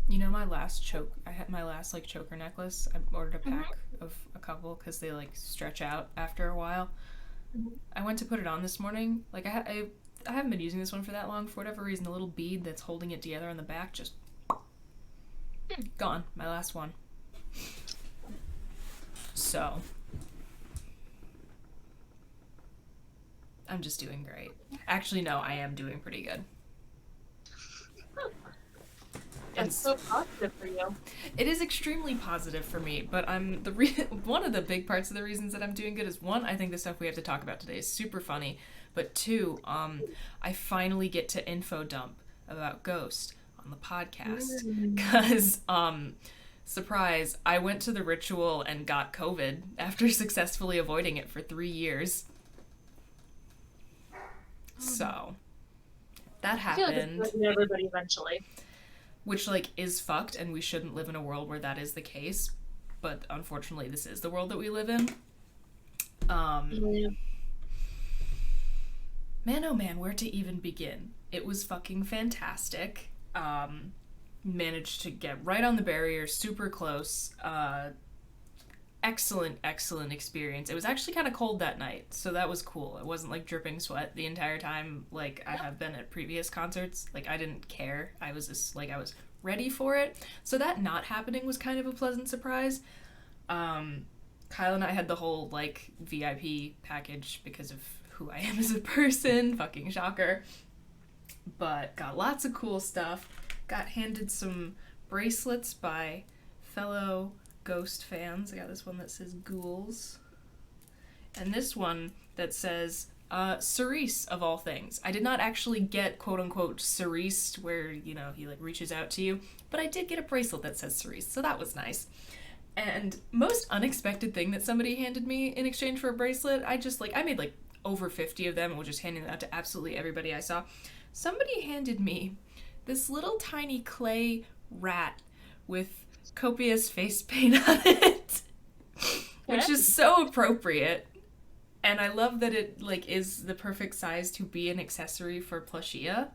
You know my last I had my last, like, choker necklace. I ordered a pack of a couple because they, like, stretch out after a while. I went to put it on this morning. Like, I haven't been using this one for that long. For whatever reason, the little bead that's holding it together on the back just gone. My last one. So, I'm just doing great. Actually, no, I am doing pretty good. It's so positive for you. It is extremely positive for me, but one of the big parts of the reasons that I'm doing good is, one, I think the stuff we have to talk about today is super funny, but two, I finally get to info dump about Ghost on the podcast, because surprise, I went to the ritual and got COVID after successfully avoiding it for 3 years. So that happened. I feel like it's everybody eventually. Which, like, is fucked, and we shouldn't live in a world where that is the case. But unfortunately, this is the world that we live in. Man, oh man, where to even begin? It was fucking fantastic. Managed to get right on the barrier, super close. Excellent experience. It was actually kind of cold that night, so that was cool. It wasn't, like, dripping sweat the entire time like I have been at previous concerts. Like, I didn't care. I was just, like, I was ready for it. So that not happening was kind of a pleasant surprise. Kyle and I had the whole, like, VIP package because of who I am as a person. Fucking shocker. But got lots of cool stuff. Got handed some bracelets by fellow Ghost fans. I got this one that says Ghouls. And this one that says Cerise, of all things. I did not actually get quote-unquote Cerise, where, you know, he, like, reaches out to you, but I did get a bracelet that says Cerise, so that was nice. And most unexpected thing that somebody handed me in exchange for a bracelet, I made, like, over 50 of them and was just handing them out to absolutely everybody I saw. Somebody handed me this little tiny clay rat with copious face paint on it, which is so appropriate. And I love that it, like, is the perfect size to be an accessory for plushia.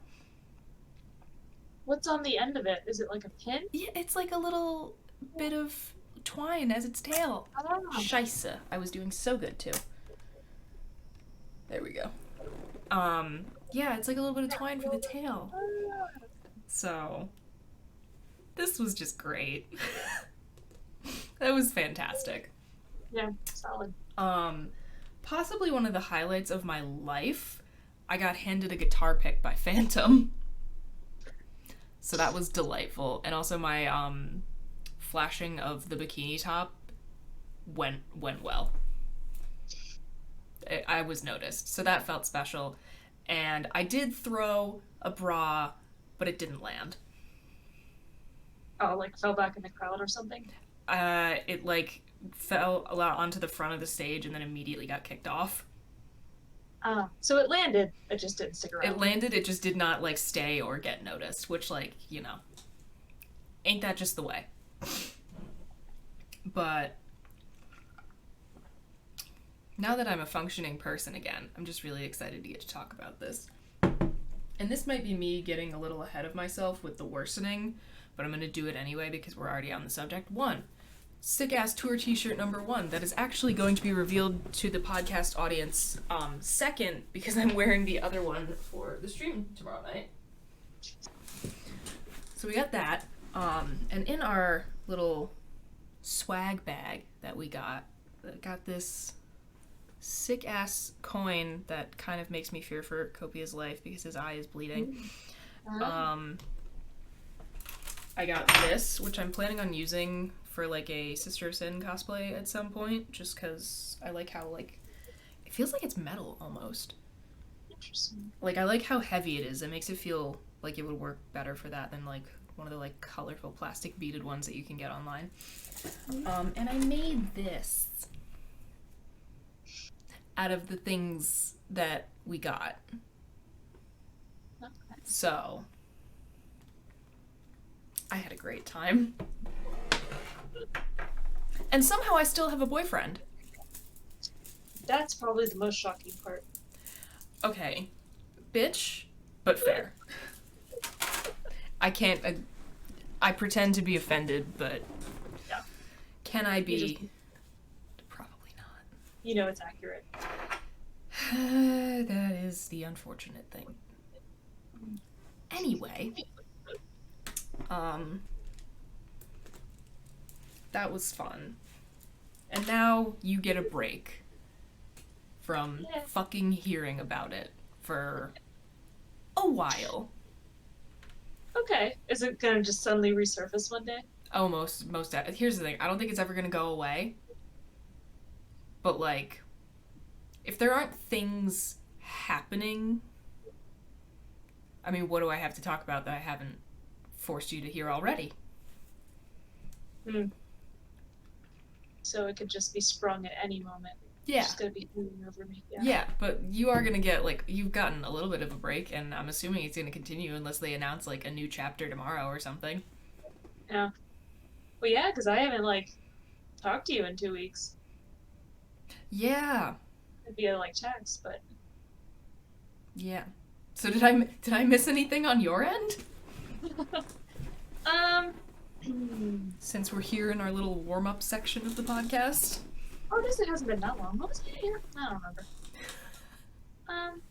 What's on the end of it? Is it like a pin? Yeah, it's like a little bit of twine as its tail. Oh. Scheisse. I was doing so good, too. There we go. Yeah, it's like a little bit of twine for the tail. So, this was just great. That was fantastic. Yeah, solid. Possibly one of the highlights of my life, I got handed a guitar pick by Phantom. So that was delightful. And also my flashing of the bikini top went well. I was noticed. So that felt special. And I did throw a bra, but it didn't land. Oh, like fell back in the crowd or something? It, like, fell a lot onto the front of the stage and then immediately got kicked off. So it landed, it just didn't stick around. It landed, it just did not, like, stay or get noticed, which, like, you know, ain't that just the way? But now that I'm a functioning person again, I'm just really excited to get to talk about this. And this might be me getting a little ahead of myself with the worsening, but I'm going to do it anyway because we're already on the subject. 1, sick-ass tour t-shirt number 1 that is actually going to be revealed to the podcast audience. 2nd, because I'm wearing the other one for the stream tomorrow night. So we got that. And in our little swag bag that we got this sick-ass coin that kind of makes me fear for Copia's life because his eye is bleeding. I got this, which I'm planning on using for, like, a Sister of Sin cosplay at some point, just because I like how, like, it feels like it's metal, almost. Interesting. Like, I like how heavy it is. It makes it feel like it would work better for that than, like, one of the, like, colorful plastic beaded ones that you can get online. And I made this out of the things that we got. Okay. So, I had a great time. And somehow I still have a boyfriend. That's probably the most shocking part. Okay. Bitch, but fair. I can't... I pretend to be offended, but Yeah. can I be? just- Probably not. You know it's accurate. That is the unfortunate thing. Anyway, that was fun. And now you get a break from Yeah. fucking hearing about it for a while. Okay. Is it gonna just suddenly resurface one day? Oh, here's the thing. I don't think it's ever gonna go away. But like, if there aren't things happening, I mean, what do I have to talk about that I haven't forced you to hear already? So it could just be sprung at any moment. Yeah. It's just gonna be moving over me. Yeah. Yeah, but you are gonna get, like, you've gotten a little bit of a break, and I'm assuming it's gonna continue unless they announce, like, a new chapter tomorrow or something. Yeah. Well, yeah, because I haven't like talked to you in 2 weeks. Yeah. Via like text, but Yeah. So did I miss anything on your end? um. Since we're here in our little warm-up section of the podcast? Oh, I guess it hasn't been that long. What was it here? I don't remember. Um.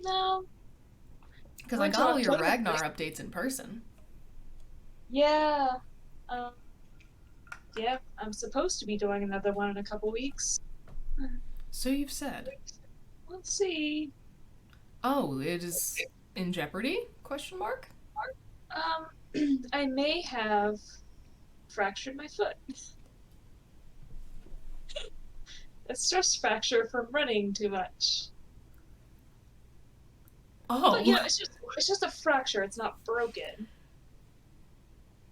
No. Because I got all your Ragnar updates in person. Yeah. Um. Yeah, I'm supposed to be doing another one in a couple weeks. So you've said. Let's see. Oh, it is in jeopardy? Question mark? I may have fractured my foot. A stress fracture from running too much. Oh. But it's just a fracture. It's not broken.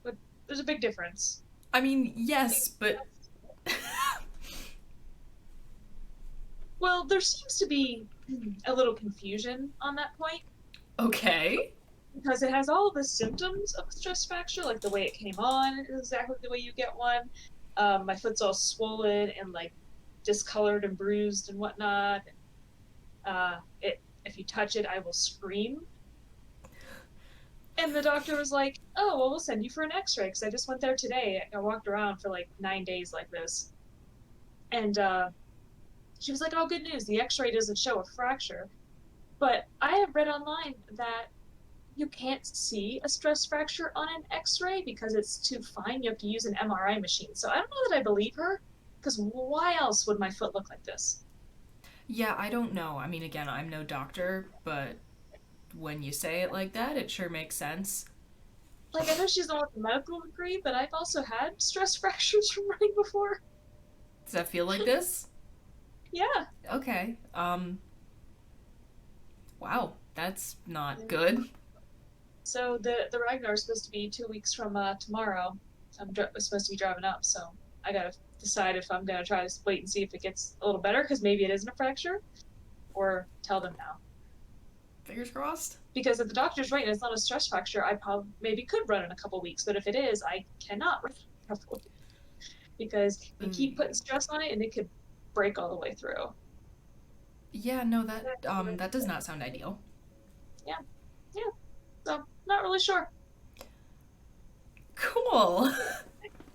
But there's a big difference. I mean, yes, but Well, there seems to be a little confusion on that point. okay. Because it has all the symptoms of a stress fracture, like the way it came on is exactly the way you get one. My foot's all swollen and like discolored and bruised and whatnot. If you touch it, I will scream. And the doctor was like, "Oh, well, we'll send you for an X-ray." Because I just went there today. I walked around for like 9 days like this, and she was like, "Oh, good news. The X-ray doesn't show a fracture." But I have read online that you can't see a stress fracture on an X-ray because it's too fine. You have to use an MRI machine. So I don't know that I believe her, because why else would my foot look like this? Yeah, I don't know. I mean, again, I'm no doctor, but when you say it like that, it sure makes sense. Like, I know she's not with a medical degree, but I've also had stress fractures from running before. Does that feel like this? Yeah. Okay. Wow, that's not good. So the Ragnar is supposed to be 2 weeks from tomorrow. I'm supposed to be driving up, so I gotta decide if I'm gonna try to wait and see if it gets a little better, because maybe it isn't a fracture, or tell them now. Fingers crossed. Because if the doctor's right and it's not a stress fracture, I maybe could run in a couple weeks. But if it is, I cannot run in a couple weeks. Because you keep putting stress on it and it could break all the way through. Yeah, no, that does not sound ideal. Yeah. So, not really sure. Cool.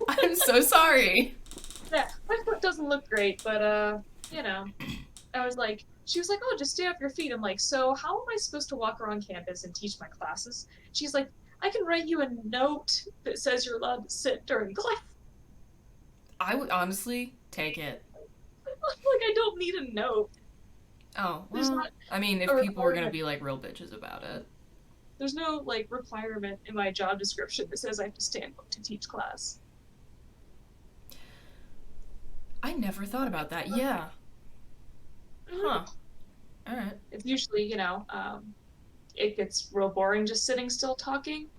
I'm so sorry. Yeah, my foot doesn't look great, but you know, I was like, she was like, "Oh, just stay off your feet." I'm like, "So how am I supposed to walk around campus and teach my classes?" She's like, "I can write you a note that says you're allowed to sit during class." I would honestly take it. Like, I don't need a note. Oh, There's well, not I mean, if people were gonna be like real bitches about it. There's no like requirement in my job description that says I have to stand up to teach class. I never thought about that. Yeah. Huh. All right. It's usually, it gets real boring just sitting still talking.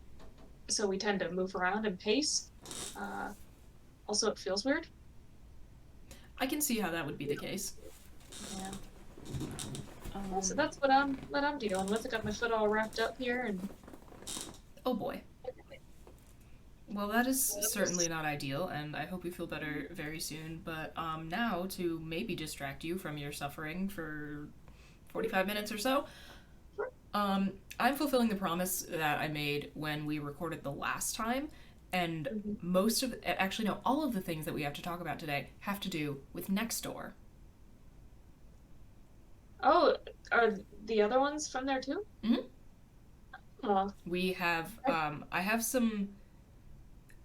So we tend to move around and pace. Also, it feels weird. I can see how that would be the case. Yeah. So that's what I'm dealing with. I got my foot all wrapped up here, and oh boy. Well, that is certainly not ideal, and I hope you feel better very soon. But now, to maybe distract you from your suffering for 45 minutes or so, I'm fulfilling the promise that I made when we recorded the last time, and Mhm. actually, no, all of the things that we have to talk about today have to do with Nextdoor. Oh, are the other ones from there too? Mm-hmm. Oh, We have, I, I have some,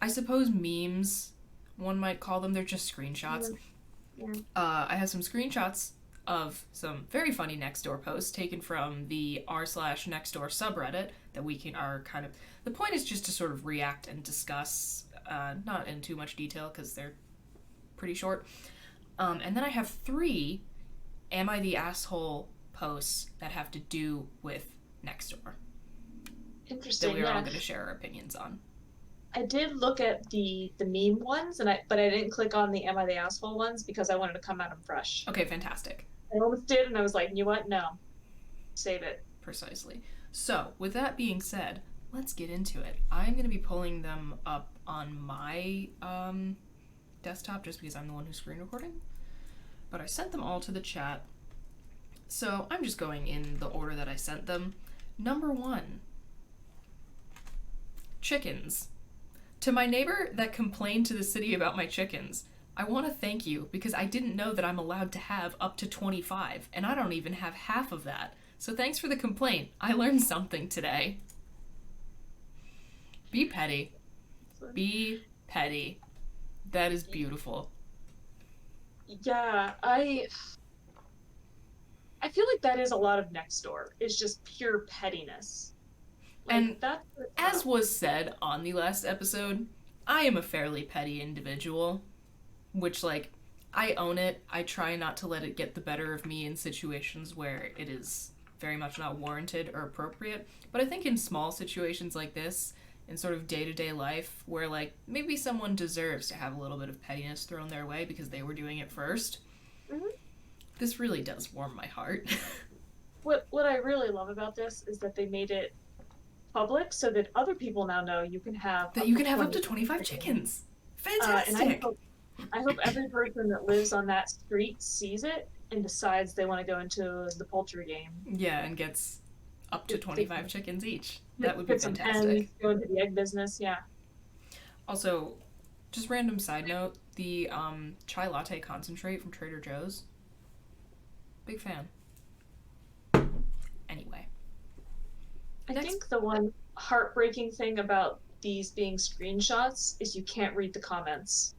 I suppose, memes, one might call them. They're just screenshots. yeah, yeah. I have some screenshots of some very funny Nextdoor posts taken from the r/Nextdoor subreddit that we can are kind of. The point is just to sort of react and discuss, not in too much detail because they're pretty short. And then I have three "Am I the asshole?" posts that have to do with Nextdoor that Interesting. we are all Yeah, going to share our opinions on. I did look at the meme ones, and I didn't click on the Am I the Asshole ones because I wanted to come at them fresh. Okay, fantastic. I almost did, and I was like, you know what? No, save it. Precisely. So, with that being said, let's get into it. I'm going to be pulling them up on my desktop just because I'm the one who's screen recording. But I sent them all to the chat. So, I'm just going in the order that I sent them. Number 1, chickens. To my neighbor that complained to the city about my chickens, I want to thank you because I didn't know that I'm allowed to have up to 25, and I don't even have half of that. So thanks for the complaint. I learned something today. Be petty. Be petty. That is beautiful. Yeah, I feel like that is a lot of Nextdoor. It's just pure pettiness. And Like that's what it's as about. was said on the last episode, I am a fairly petty individual, which, like, I own it. I try not to let it get the better of me in situations where it is very much not warranted or appropriate. But I think in small situations like this, in sort of day to day life, where, like, maybe someone deserves to have a little bit of pettiness thrown their way because they were doing it first, Mhm. this really does warm my heart. What I really love about this is that they made it public so that other people now know you can have That up you to can have up 20 to 25 chickens. chickens. And Fantastic! I hope every person that lives on that street sees it and decides they want to go into the poultry game. Yeah, and gets up to Get, 25 chickens each. That would be get some hens, fantastic. go into the egg business. Yeah. Also, just random side note, the chai latte concentrate from Trader Joe's. Big fan. Anyway. I Next. think the one heartbreaking thing about these being screenshots is you can't read the comments.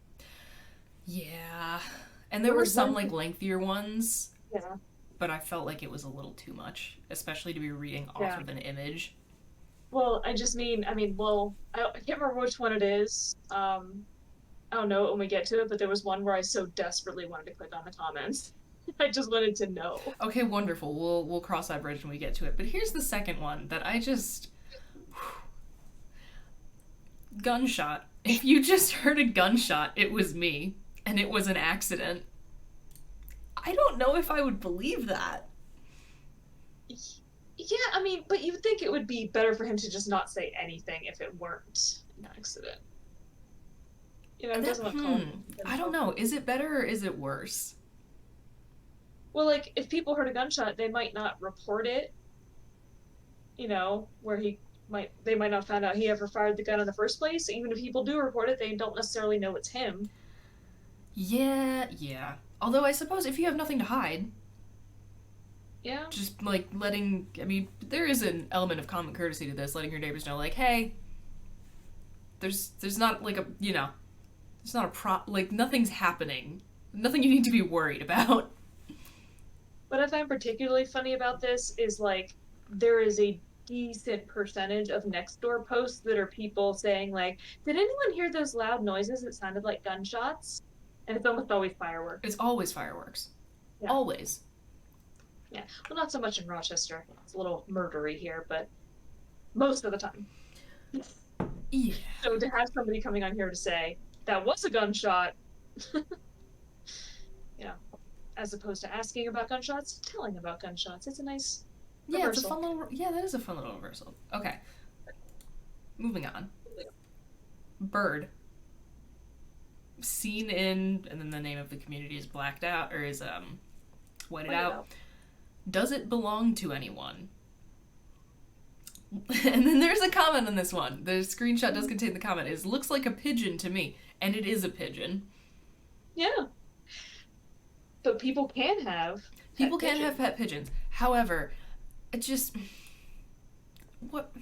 Yeah. And there There were was some, one, like, lengthier ones, yeah, but I felt like it was a little too much, especially to be reading off yeah. of an image. Well, well, I can't remember which one it is. I don't know it when we get to it, but there was one where I so desperately wanted to click on the comments. I just wanted to know. Okay, wonderful. We'll cross that bridge when we get to it. But here's the second one that I just gunshot. If you just heard a gunshot, it was me, and it was an accident. I don't know if I would believe that. Yeah, but you would think it would be better for him to just not say anything if it weren't an accident. It That, doesn't want to call I don't know. Is it better or is it worse? Well, like if people heard a gunshot, they might not report it, where they might not find out he ever fired the gun in the first place. Even if people do report it, they don't necessarily know it's him. Yeah, yeah. Although I suppose if you have nothing to hide, Yeah. just like I mean, there is an element of common courtesy to this, letting your neighbors know, like, hey, there's not like there's not like nothing's happening, nothing you need to be worried about. What I find particularly funny about this is like there is a decent percentage of Nextdoor posts that are people saying like, "Did anyone hear those loud noises? It sounded like gunshots," and it's almost always fireworks. It's always fireworks, Yeah, always. yeah. Well, not so much in Rochester. It's a little murdery here, but most of the time. Yeah. So to have somebody coming on here to say that was a gunshot, you know, as opposed to asking about gunshots, telling about gunshots, it's a nice Yeah, it's a reversal. fun little. Yeah, that is a fun little reversal. Okay, moving on. Bird. Seen in, and then the name of the community is blacked out, or is whited out. Does it belong to anyone? And then there's a comment on this one. The screenshot does contain the comment. It looks like a pigeon to me. And it is a pigeon. Yeah. But people can have People pet can have pigeons. pet pigeons. However, it just... What...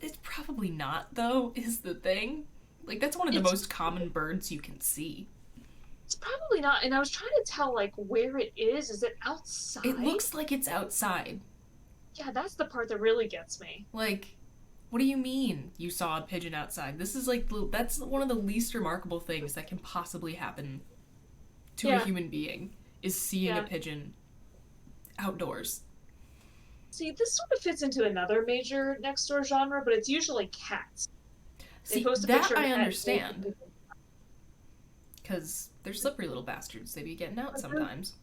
It's probably not, though, is the thing. Like, that's one of the It's most common birds you can see. it's probably not. And I was trying to tell like where it is. Is it It outside? looks like it's outside. Yeah, that's the part that really gets me. Like, what do you mean you saw a pigeon outside? This is like, that's one of the least remarkable things that can possibly happen to a Yeah, human being, is seeing a yeah. pigeon outdoors. See, this sort of fits into another major Nextdoor genre, but it's usually cats. They See, post a that picture of a I cat. understand, because they're slippery little bastards. They be getting out But sometimes.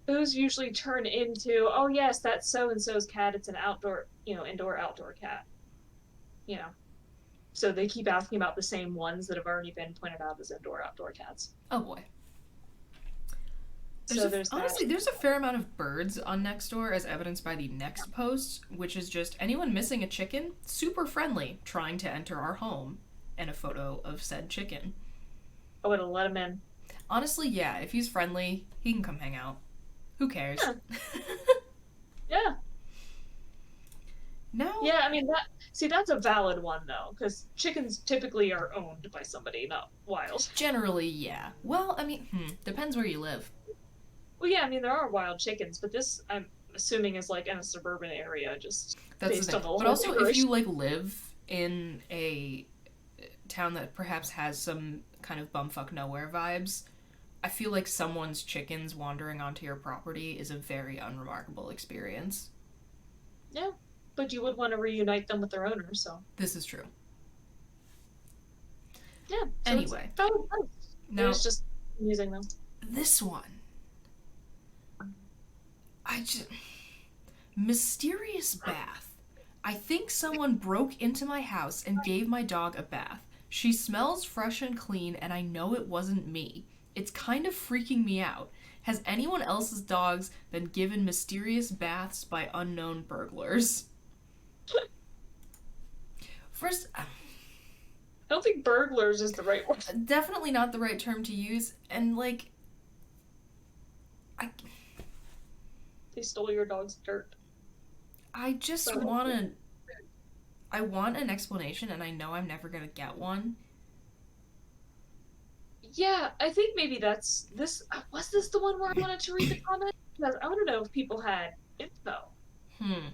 those usually turn into, oh yes, that's so and so's cat. It's an outdoor, indoor outdoor cat. You know, so they keep asking about the same ones that have already been pointed out as indoor outdoor cats. Oh boy. So there's that. Honestly, there's a fair amount of birds on Nextdoor, as evidenced by the next post, which is just anyone missing a chicken, super friendly, trying to enter our home, and a photo of said chicken. I would have let him in. Honestly, yeah, if he's friendly, he can come hang out. Who cares? Yeah, yeah, No, yeah. I mean that. See, that's a valid one though, because chickens typically are owned by somebody, not wild. generally, yeah. Well, I mean, depends where you live. Well, yeah. I mean there are wild chickens, but this I'm assuming is like in a suburban area, just That's the based thing. on the But local also, if you population. like live in a town that perhaps has some kind of bumfuck nowhere vibes, I feel like someone's chickens wandering onto your property is a very unremarkable experience. Yeah, but you would want to reunite them with their owners, so This is true. yeah. So it's Anyway, valid post. It now was just amusing them. this one, I just mysterious bath. I think someone broke into my house and gave my dog a bath. She smells fresh and clean, and I know it wasn't me. It's kind of freaking me out. Has anyone else's dogs been given mysterious baths by unknown burglars? First, I don't think burglars is the right word. definitely not the right term to use, and like, I, They stole your dog's dirt. I just So wanna, I want an explanation, and I know I'm never gonna get one. yeah, I think maybe that's this. Was this the one where I wanted to read the comments? Because I want to know if people had info. Hmm.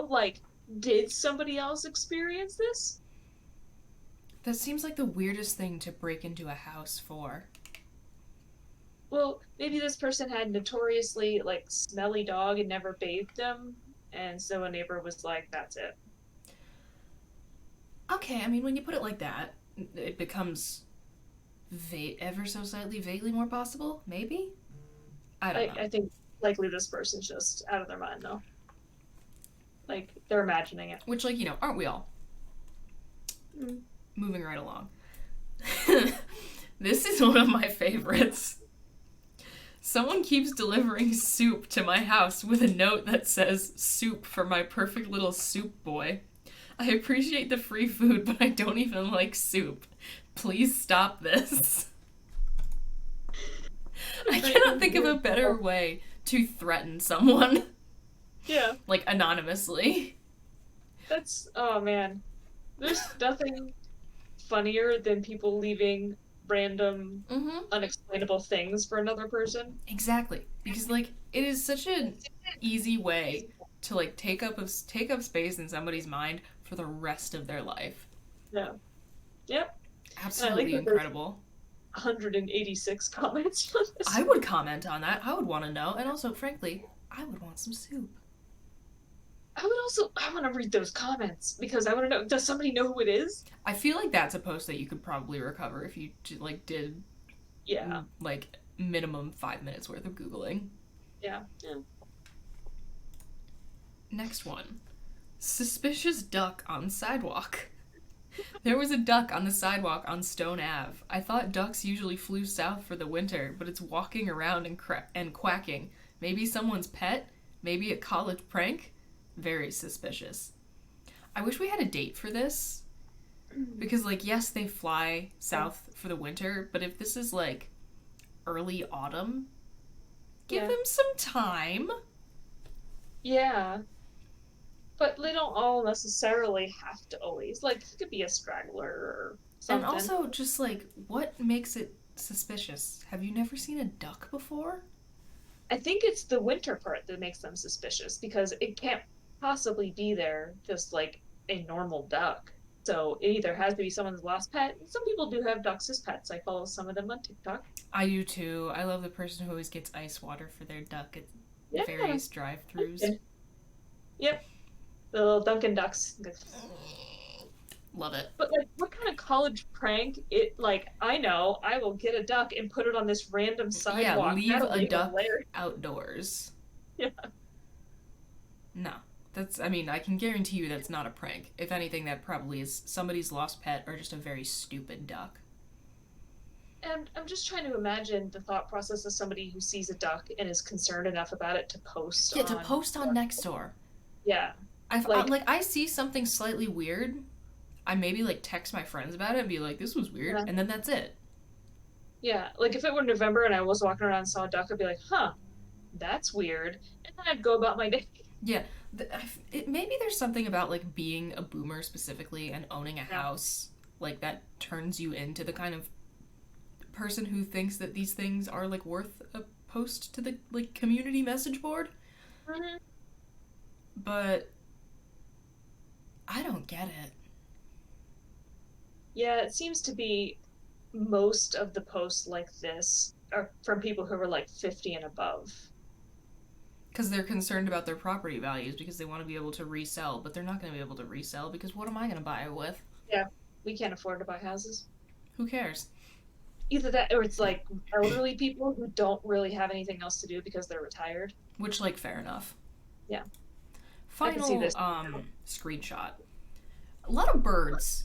Like, did somebody else experience this? That seems like the weirdest thing to break into a house for. Well, maybe this person had notoriously like smelly dog and never bathed them, and so a neighbor was like, "That's it." Okay, I mean, when you put it like that, it becomes ever so slightly vaguely more possible. Maybe? I don't know. I think likely this person's just out of their mind though. Like they're imagining it. Which, like, aren't we all? Mm. Moving right along. This is one of my favorites. Someone keeps delivering soup to my house with a note that says, "Soup for my perfect little soup boy. I appreciate the free food, but I don't even like soup. Please stop this." I cannot think of a better way to threaten someone, Yeah, like, anonymously. that's oh man. There's nothing funnier than people leaving random Mm-hmm. unexplainable things for another person. Exactly. Because, like, it is such an easy way to, like, take up space in somebody's mind for the rest of their life. Yeah. Yep. And I like Absolutely that there's incredible. 186 comments on this. I would comment on that. I would want to know. And also, frankly, I would want some soup. I want to read those comments because I want to know, does somebody know who it is? I feel like that's a post that you could probably recover if you, like, did, Yeah. like, minimum 5 minutes worth of Googling. Yeah. Yeah. Next one. Suspicious duck on sidewalk. There was a duck on the sidewalk on Stone Ave. I thought ducks usually flew south for the winter, but it's walking around and quacking. Maybe someone's pet? Maybe a college prank? Very suspicious. I wish we had a date for this. Because, like, yes, they fly south for the winter, but if this is, like, early autumn, give him some time. Yeah. But they don't all necessarily have to always. Like, he could be a straggler or And something. also, just, like, what makes it suspicious? Have you never seen a duck before? I think it's the winter part that makes them suspicious because it can't possibly be there just like a normal duck. So it either has to be someone's lost pet. And some people do have ducks as pets. I follow some of them on TikTok. I do too. I love the person who always gets ice water for their duck at Yeah. various drive-throughs. Yep. The little Dunkin' Ducks. Love it. But like, what kind of college prank? It like, I know I will get a duck and put it on this random Yeah, sidewalk. leave That'll a be duck hilarious. outdoors. Yeah. No. I mean, I can guarantee you that's not a prank. If anything, that probably is somebody's lost pet or just a very stupid duck. And I'm just trying to imagine the thought process of somebody who sees a duck and is concerned enough about it to post Yeah, to on. post on Nextdoor. Yeah, Like, like I see something slightly weird, I maybe, like, text my friends about it and be like, this was weird, yeah, and then that's it. yeah. Like if it were November and I was walking around and saw a duck, I'd be like, "Huh, that's weird," and then I'd go about my day. Yeah, maybe there's something about, like, being a boomer specifically and owning a Yeah. house, like, that turns you into the kind of person who thinks that these things are, like, worth a post to the, like, community message board. Mhm. But I don't get it. Yeah, it seems to be most of the posts like this are from people who are like 50 and above. Because they're concerned about their property values because they want to be able to resell, but they're not going to be able to resell because what am I going to buy it with? Yeah, we can't afford to buy houses. Who cares? Either that or it's like elderly people who don't really have anything else to do because they're retired. Which, like, fair enough. Yeah, I can see Final this. screenshot. A lot of birds.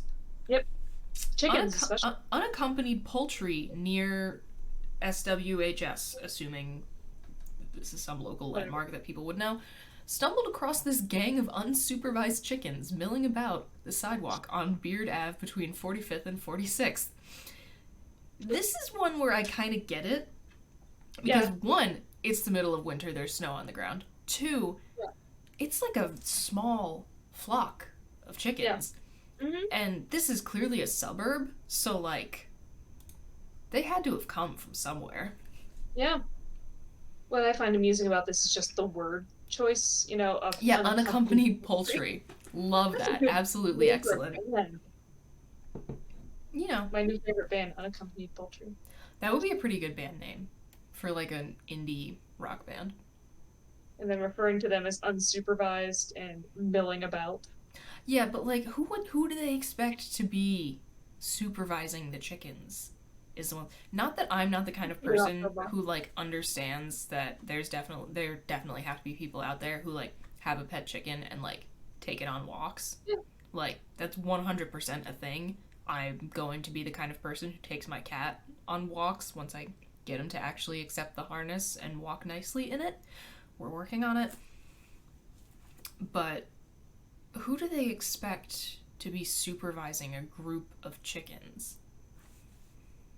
Yep, chickens especially. Unaccompanied poultry near SWHS, assuming this is some local landmark that people would know, stumbled across this gang of unsupervised chickens milling about the sidewalk on Beard Ave between 45th and 46th. This is one where I kind of get it. Because, Yeah. one, it's the middle of winter, there's snow on the ground. Two, Yeah. it's like a small flock of chickens. Yeah. Mm-hmm. And this is clearly a suburb, so, like, they had to have come from somewhere. Yeah. What I find amusing about this is just the word choice, of Yeah, unaccompanied poultry. Love that. Absolutely excellent. Band. You know, My new favorite band, Unaccompanied Poultry. that would be a pretty good band name for, like, an indie rock band. And then referring to them as unsupervised and milling about. Yeah, but, like, who do they expect to be supervising the chickens? Is the one. Not that I'm not the kind of person who, like, understands that there definitely have to be people out there who, like, have a pet chicken and, like, take it on walks. Yeah. Like, that's 100% a thing. I'm going to be the kind of person who takes my cat on walks once I get him to actually accept the harness and walk nicely in it. We're working on it. But who do they expect to be supervising a group of chickens?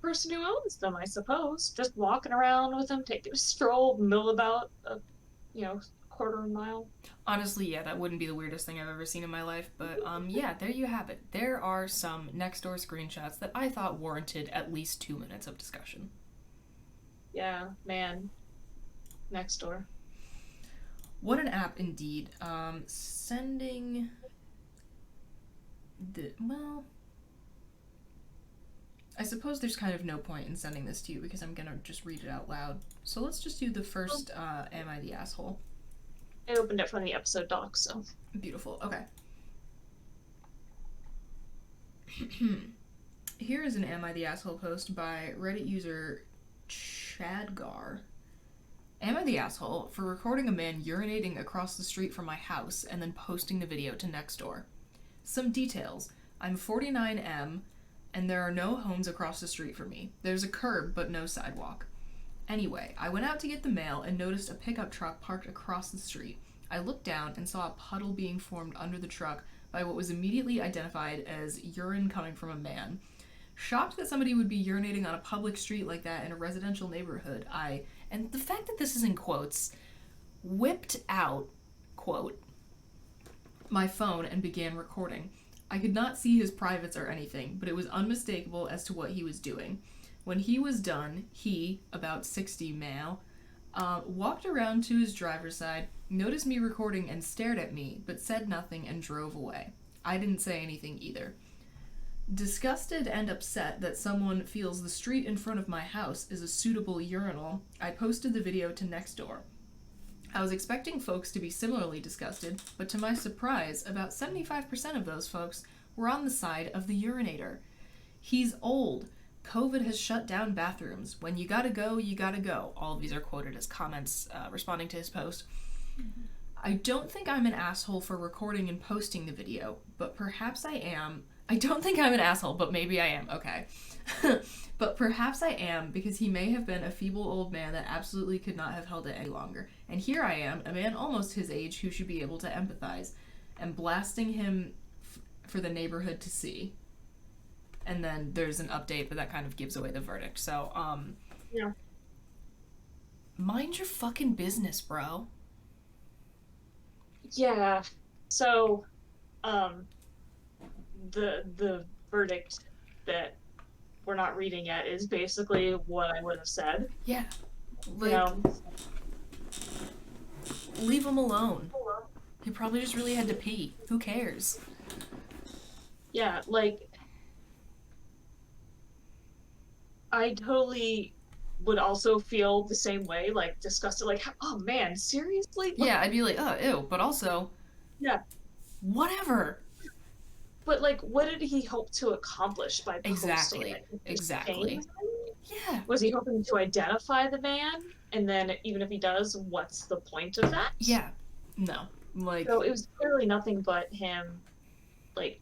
Person who owns them, I suppose. Just walking around with them, taking a stroll, mill about quarter of a mile. Honestly, yeah, that wouldn't be the weirdest thing I've ever seen in my life, but yeah, there you have it. There are some Nextdoor screenshots that I thought warranted at least 2 minutes of discussion. Yeah, man. Nextdoor. What an app indeed. Sending well, I suppose there's kind of no point in sending this to you because I'm gonna just read it out loud. So let's just do the first Am I the Asshole? I opened it from the episode doc, so. Beautiful. Okay. Here is an Am I the Asshole post by Reddit user Chadgar. Am I the asshole for recording a man urinating across the street from my house and then posting the video to Nextdoor? Some details. I'm 49M and there are no homes across the street from me. There's a curb but no sidewalk. Anyway, I went out to get the mail and noticed a pickup truck parked across the street. I looked down and saw a puddle being formed under the truck by what was immediately identified as urine coming from a man. Shocked that somebody would be urinating on a public street like that in a residential neighborhood, and the fact that this is in quotes, whipped out, quote, my phone and began recording. I could not see his privates or anything, but it was unmistakable as to what he was doing. When he was done, he, about 60 male, walked around to his driver's side, noticed me recording and stared at me, but said nothing and drove away. I didn't say anything either. Disgusted and upset that someone feels the street in front of my house is a suitable urinal, I posted the video to Nextdoor. I was expecting folks to be similarly disgusted, but to my surprise, about 75% of those folks were on the side of the urinator. He's old. COVID has shut down bathrooms. When you gotta go, you gotta go. All of these are quoted as comments responding to his post. Mm-hmm. I don't think I'm an asshole for recording and posting the video, but perhaps I am. I don't think I'm an asshole, but maybe I am. Okay. But perhaps I am, because he may have been a feeble old man that absolutely could not have held it any longer. And here I am, a man almost his age who should be able to empathize, and blasting him for the neighborhood to see. And then there's an update, but that kind of gives away the verdict. So, yeah. Mind your fucking business, bro. Yeah. So, the verdict that we're not reading yet is basically what I would have said. Yeah. Like, leave him alone. He probably just really had to pee. Who cares? Yeah, like, I totally would also feel the same way, like, disgusted, like, oh man, seriously? Yeah, I'd be like, oh, ew, but also, yeah, whatever. But, like, what did he hope to accomplish by posting it? Exactly. Yeah. Was he hoping to identify the man? And then, even if he does, what's the point of that? Yeah. No. Like. So it was clearly nothing but him, like,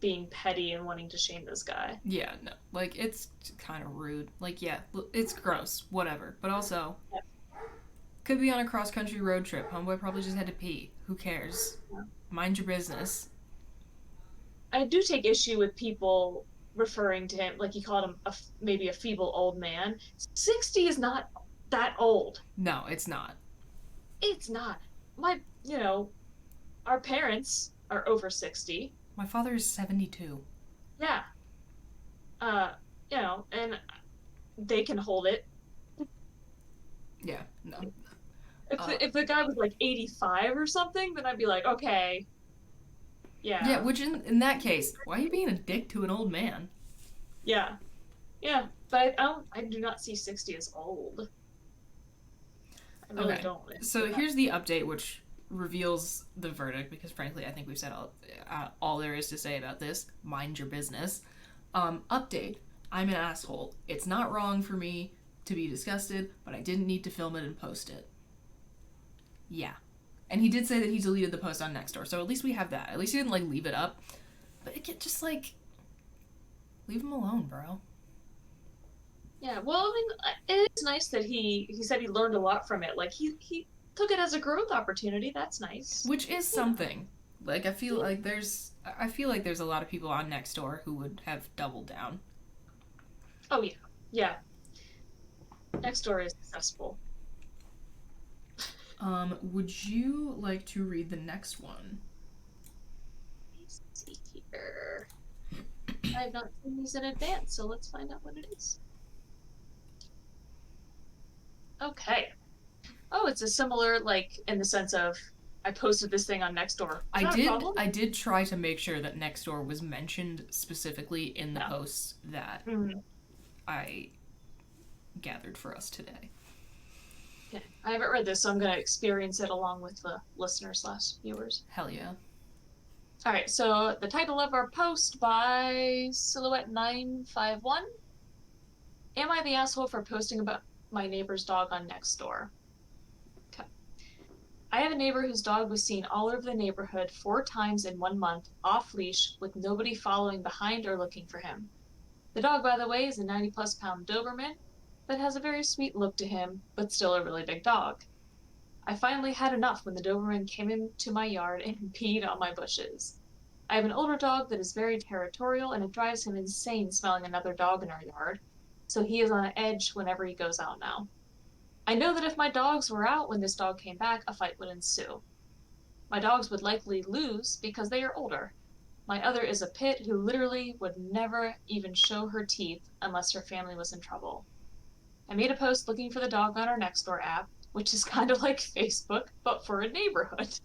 being petty and wanting to shame this guy. Yeah, no. Like, it's kind of rude. Like, yeah, it's gross. Whatever. But also, yeah. Could be on a cross-country road trip. Homeboy probably just had to pee. Who cares? Yeah. Mind your business. I do take issue with people referring to him, like he called him maybe a feeble old man. 60 is not that old. No, it's not. It's not. Our parents are over 60. My father is 72. Yeah. And they can hold it. Yeah, no. If the guy was like 85 or something, then I'd be like, okay. Yeah. Yeah, which in that case, why are you being a dick to an old man? Yeah. Yeah, but I do not see 60 as old. I really don't. So here's the update, which reveals the verdict, because frankly, I think we've said all there is to say about this. Mind your business. Update. I'm an asshole. It's not wrong for me to be disgusted, but I didn't need to film it and post it. Yeah. And he did say that he deleted the post on Nextdoor, so at least we have that. At least he didn't, like, leave it up. But just, like, leave him alone, bro. Yeah, well, I mean, it's nice that he said he learned a lot from it. Like, he took it as a growth opportunity. That's nice. Which is something. Like, I feel like there's a lot of people on Nextdoor who would have doubled down. Oh, yeah. Yeah. Nextdoor is successful. Would you like to read the next one? Let's see here. I have not seen these in advance, so let's find out what it is. Okay. Oh, it's a similar, like, in the sense of I posted this thing on Nextdoor. I did try to make sure that Nextdoor was mentioned specifically in the posts that I gathered for us today. Okay. I haven't read this, so I'm going to experience it along with the listeners/viewers. Hell yeah. All right, so the title of our post by Silhouette951. Am I the asshole for posting about my neighbor's dog on Nextdoor? Okay. I have a neighbor whose dog was seen all over the neighborhood 4 times in 1 month, off-leash, with nobody following behind or looking for him. The dog, by the way, is a 90-plus pound Doberman that has a very sweet look to him, but still a really big dog. I finally had enough when the Doberman came into my yard and peed on my bushes. I have an older dog that is very territorial, and it drives him insane smelling another dog in our yard, so he is on edge whenever he goes out now. I know that if my dogs were out when this dog came back, a fight would ensue. My dogs would likely lose because they are older. My other is a pit who literally would never even show her teeth unless her family was in trouble. I made a post looking for the dog on our Nextdoor app, which is kind of like Facebook, but for a neighborhood.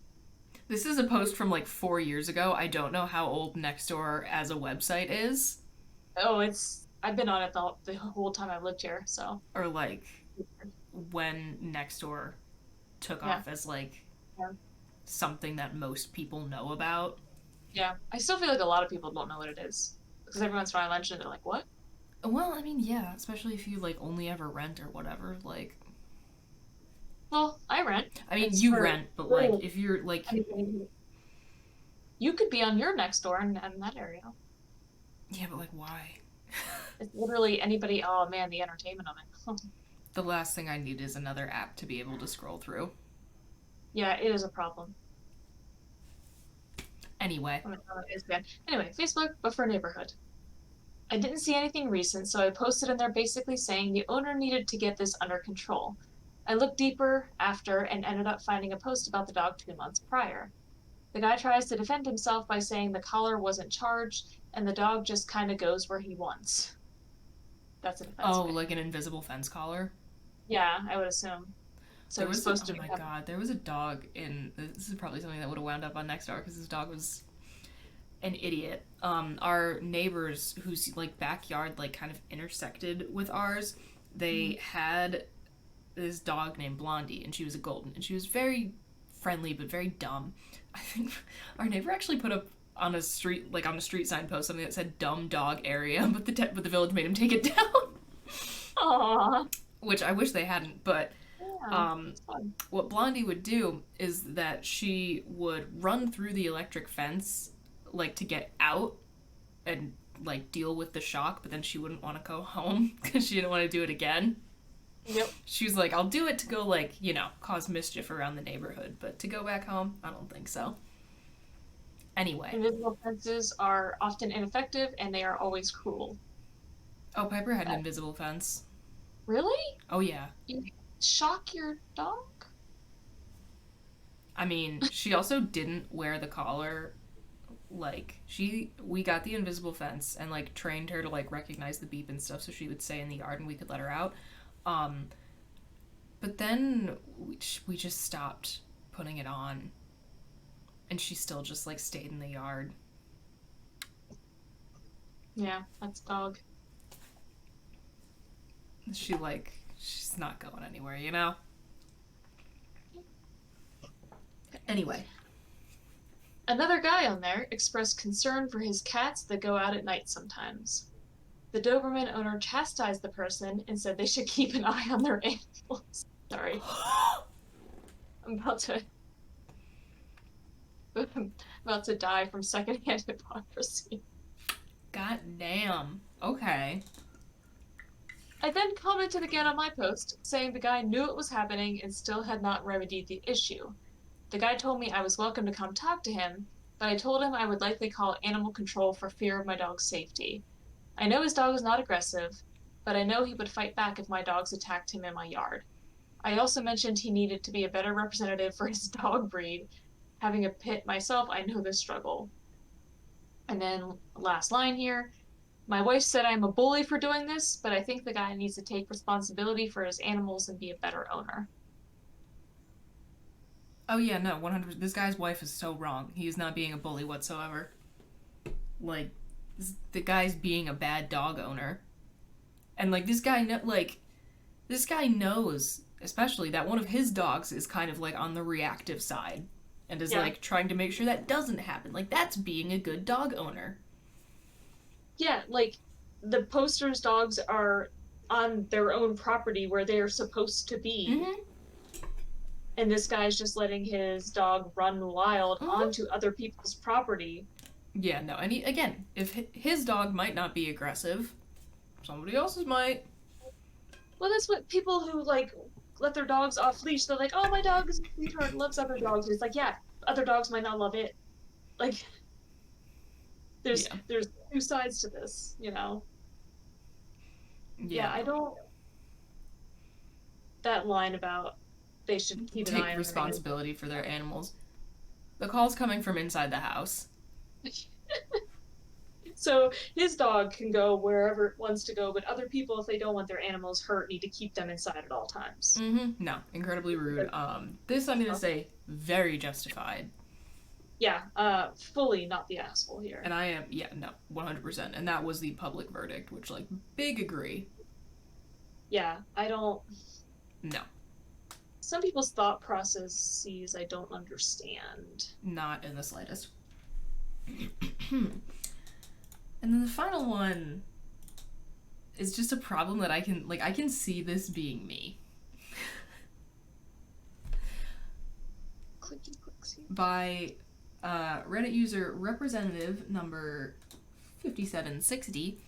This is a post from like 4 years ago. I don't know how old Nextdoor as a website is, Oh, I've been on it the whole time I've lived here, so. or like when Nextdoor took Yeah, off as like yeah, something that most people know about. yeah. I still feel like a lot of people don't know what it is. Because every once in a while I mention it, they're like, what? Well, I mean, yeah, especially if you like only ever rent or whatever. Like, Well, I rent. I mean, It's you for rent, but like if you're like, anybody. You could be on your Nextdoor in that area. yeah, but like why? It's literally anybody. Oh man, the entertainment of it. The last thing I need is another app to be able to scroll through. Yeah, it is a problem. Anyway, It is bad. Anyway, Facebook, but for neighborhood. I didn't see anything recent, so I posted in there basically saying the owner needed to get this under control. I looked deeper after and ended up finding a post about the dog 2 months prior. The guy tries to defend himself by saying the collar wasn't charged and the dog just kind of goes where he wants. That's a defense oh, of it. like an invisible fence collar. Yeah, I would assume. So There he's was a, supposed oh to my have. god, there was a dog in. This is probably something that would have wound up on Nextdoor because this dog was an idiot. Our neighbors whose like backyard like kind of intersected with ours, they had this dog named Blondie, and she was a golden, and she was very friendly but very dumb. I think our neighbor actually put up on a street like on a street sign post something that said "dumb dog area," but the village made him take it down, Aww. which I wish they hadn't. But Yeah, um, it's fun. what Blondie would do is that she would run through the electric fence like to get out and like deal with the shock, but then she wouldn't want to go home because she didn't want to do it again. Yep. She was like, I'll do it to go like, cause mischief around the neighborhood, but to go back home, I don't think so. Anyway. Invisible fences are often ineffective and they are always cruel. Oh, Piper had an invisible fence. Really? Oh yeah. You shock your dog? I mean, she also didn't wear the collar. Like, we got the invisible fence and like trained her to like recognize the beep and stuff so she would stay in the yard and we could let her out. Um, but then we just stopped putting it on, and she still just like stayed in the yard. Yeah, that's dog. She's not going anywhere. Anyway. Another guy on there expressed concern for his cats that go out at night sometimes. The Doberman owner chastised the person and said they should keep an eye on their animals. Sorry, I'm I'm about to die from secondhand hypocrisy. God damn. Okay. I then commented again on my post, saying the guy knew it was happening and still had not remedied the issue. The guy told me I was welcome to come talk to him, but I told him I would likely call animal control for fear of my dog's safety. I know his dog is not aggressive, but I know he would fight back if my dogs attacked him in my yard. I also mentioned he needed to be a better representative for his dog breed. Having a pit myself, I know the struggle. And then last line here. My wife said I'm a bully for doing this, but I think the guy needs to take responsibility for his animals and be a better owner. Oh yeah, no, 100%. This guy's wife is so wrong. He is not being a bully whatsoever. Like, the guy's being a bad dog owner. And like this guy knows, especially that one of his dogs is kind of like on the reactive side and is like trying to make sure that doesn't happen. Like that's being a good dog owner. Yeah, like the poster's dogs are on their own property where they are supposed to be. Mm-hmm. And this guy's just letting his dog run wild onto other people's property. Yeah, no, and again, if his dog might not be aggressive, somebody else's might. Well, that's what people who let their dogs off leash. They're like, oh, my dog is a sweetheart, loves other dogs. And it's like, yeah, other dogs might not love it. Like, Yeah. there's two sides to this, you know. Yeah, Yeah, I no. don't. That line about they should keep an eye Take on their animals. responsibility for their animals. The call's coming from inside the house. So his dog can go wherever it wants to go, but other people, if they don't want their animals hurt, need to keep them inside at all times. No, incredibly rude. This I'm gonna say very justified. Yeah, fully not the asshole here. And I am, yeah, no, 100%. And that was the public verdict, which, like, big agree. Yeah, I don't. No, Some people's thought processes I don't understand. not in the slightest. And then the final one is just a problem that I can see this being me. Clicky clicks. By Reddit user representative number 5760.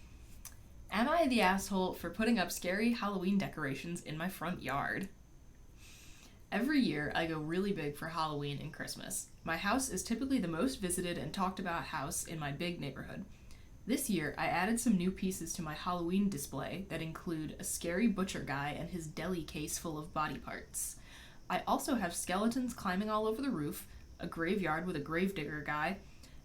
Am I the asshole for putting up scary Halloween decorations in my front yard? Every year, I go really big for Halloween and Christmas. My house is typically the most visited and talked about house in my big neighborhood. This year, I added some new pieces to my Halloween display that include a scary butcher guy and his deli case full of body parts. I also have skeletons climbing all over the roof, a graveyard with a gravedigger guy,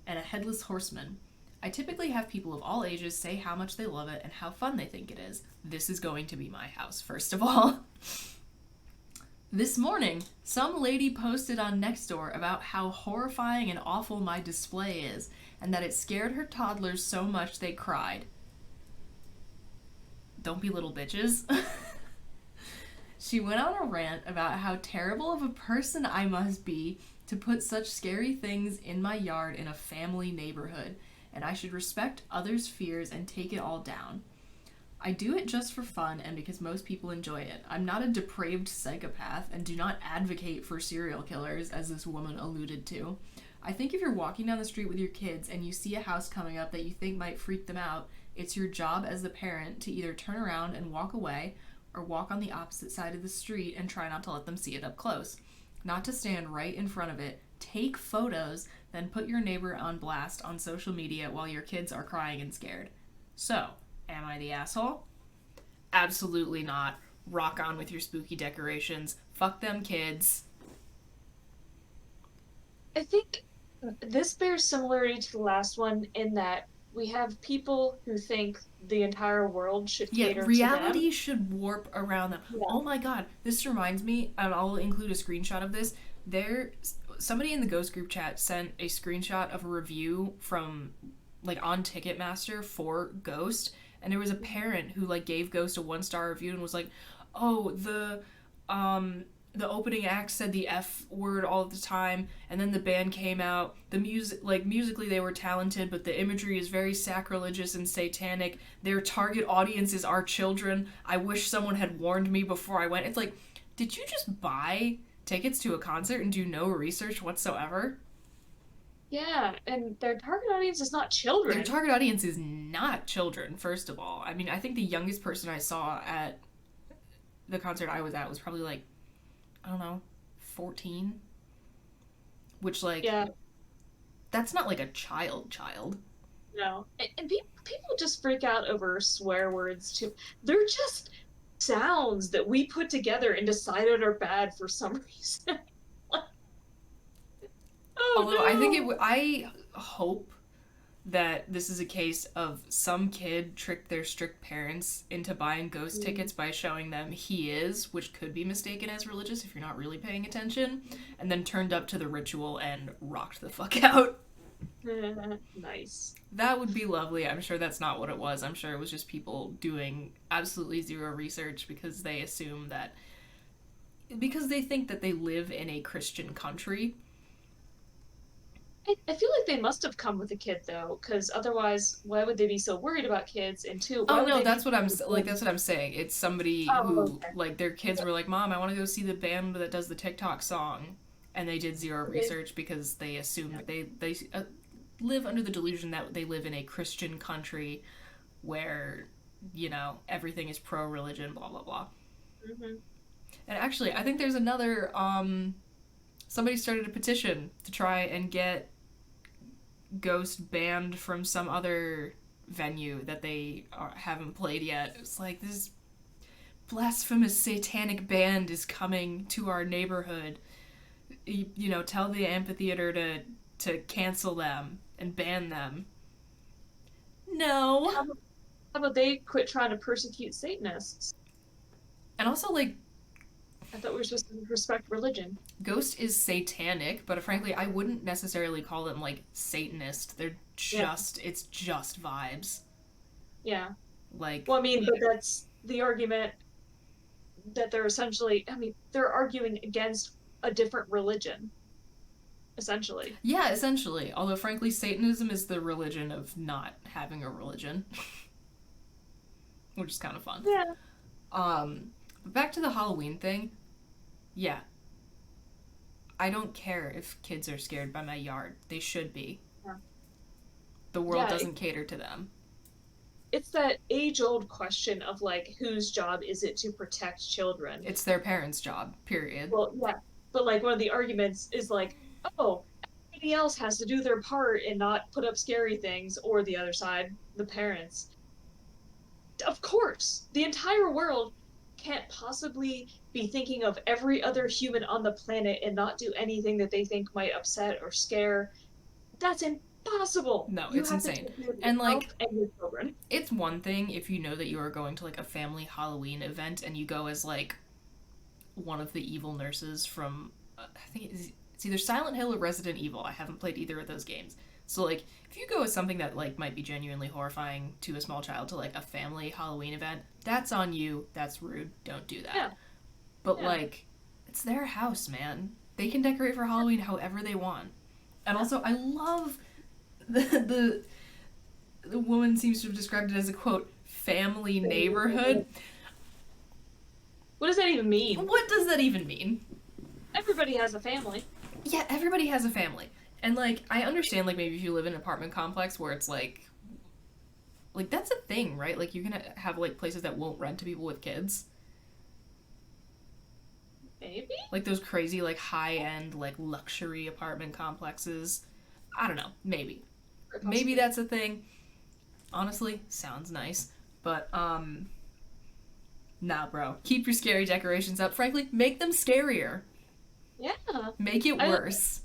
and a headless horseman. I typically have people of all ages say how much they love it and how fun they think it is. This is going to be my house, first of all. This morning, some lady posted on Nextdoor about how horrifying and awful my display is, and that it scared her toddlers so much they cried. Don't be little bitches. She went on a rant about how terrible of a person I must be to put such scary things in my yard in a family neighborhood, and I should respect others' fears and take it all down. I do it just for fun and because most people enjoy it. I'm not a depraved psychopath and do not advocate for serial killers, as this woman alluded to. I think if you're walking down the street with your kids and you see a house coming up that you think might freak them out, it's your job as the parent to either turn around and walk away or walk on the opposite side of the street and try not to let them see it up close. Not to stand right in front of it, take photos, then put your neighbor on blast on social media while your kids are crying and scared. So, am I the asshole? Absolutely not. Rock on with your spooky decorations. Fuck them kids. I think this bears similarity to the last one in that we have people who think the entire world should cater reality to them. should warp around them. Yeah. Oh my god, this reminds me, and I'll include a screenshot of this. Somebody in the Ghost group chat sent a screenshot of a review from, like, on Ticketmaster for Ghost, and there was a parent who, like, gave Ghost a 1-star review and was like, oh, the opening act said the F word all the time, and then the band came out. The music, like, musically they were talented, but the imagery is very sacrilegious and satanic. Their target audience is our children. I wish someone had warned me before I went. It's like, did you just buy tickets to a concert and do no research whatsoever? Yeah, and their target audience is not children. Their target audience is not children, first of all. I mean, I think the youngest person I saw at the concert I was at was probably, like, I don't know, 14? Which, like, Yeah, that's not like a child. no. And people just freak out over swear words too. They're just sounds that we put together and decided are bad for some reason. Oh Although I think no. I hope that this is a case of some kid tricked their strict parents into buying Ghost tickets by showing them He Is, which could be mistaken as religious if you're not really paying attention, and then turned up to the ritual and rocked the fuck out. Nice. That would be lovely. I'm sure that's not what it was. I'm sure it was just people doing absolutely zero research because they assume that, because they think that they live in a Christian country. I feel like they must have come with a kid though, because otherwise, why would they be so worried about kids? And two, why Oh would no, they that's be what that's what I'm saying. It's somebody who, okay. like, their kids were like, "Mom, I want to go see the band that does the TikTok song," and they did zero research because they assume that they live under the delusion that they live in a Christian country where, you know, everything is pro religion, blah blah blah. Mm-hmm. And actually, I think there's another. Somebody started a petition to try and get Ghost banned from some other venue that they haven't played yet. It's like this blasphemous satanic band is coming to our neighborhood. Tell the amphitheater to cancel them and ban them. No. How about they quit trying to persecute Satanists? And also, like, I thought we were supposed to respect religion. Ghost is satanic, but frankly, I wouldn't necessarily call them like Satanist. They're just it's just vibes. Yeah. Like, well, I mean, but that's the argument that they're essentially. I mean, they're arguing against a different religion, essentially. Yeah, essentially. Although, frankly, Satanism is the religion of not having a religion, which is kind of fun. Yeah. But back to the Halloween thing. Yeah. I don't care if kids are scared by my yard. They should be. Yeah. The world doesn't cater to them. It's that age-old question of, like, whose job is it to protect children? It's their parents' job, period. Well, yeah. But, like, one of the arguments is, like, oh, everybody else has to do their part and not put up scary things, or the other side, the parents. Of course. The entire world can't possibly be thinking of every other human on the planet and not do anything that they think might upset or scare. That's impossible. No, it's insane. And like, and your children. It's one thing if you know that you are going to like a family Halloween event and you go as like one of the evil nurses from I think it's either Silent Hill or Resident Evil. I haven't played either of those games. So like if you go as something that like might be genuinely horrifying to a small child to like a family Halloween event, that's on you. That's rude. Don't do that. Yeah. But like it's their house, man. They can decorate for Halloween however they want. And also I love the woman seems to have described it as a quote family neighborhood. What does that even mean? What does that even mean? Everybody has a family. Yeah, everybody has a family. And like I understand like maybe if you live in an apartment complex where it's like that's a thing, right? Like you're gonna have like places that won't rent to people with kids. Maybe? Like those crazy like high-end like luxury apartment complexes. I don't know, maybe. Maybe that's a thing. Honestly, sounds nice. But nah, bro. Keep your scary decorations up. Frankly, make them scarier. Yeah. Make it worse.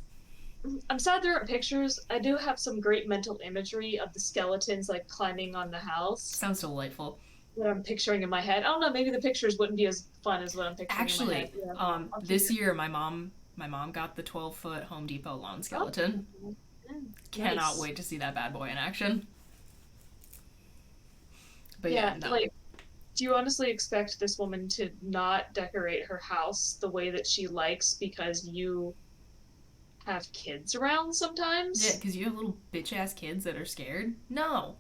I'm sad there aren't pictures. I do have some great mental imagery of the skeletons like climbing on the house. Sounds delightful. What I'm picturing in my head. I don't know, maybe the pictures wouldn't be as fun as what I'm picturing in my head. Yeah. This year my mom got the 12-foot Home Depot lawn skeleton. Oh. Cannot wait to see that bad boy in action. But yeah, no. Like, do you honestly expect this woman to not decorate her house the way that she likes because you have kids around sometimes? Yeah, because you have little bitch-ass kids that are scared? No.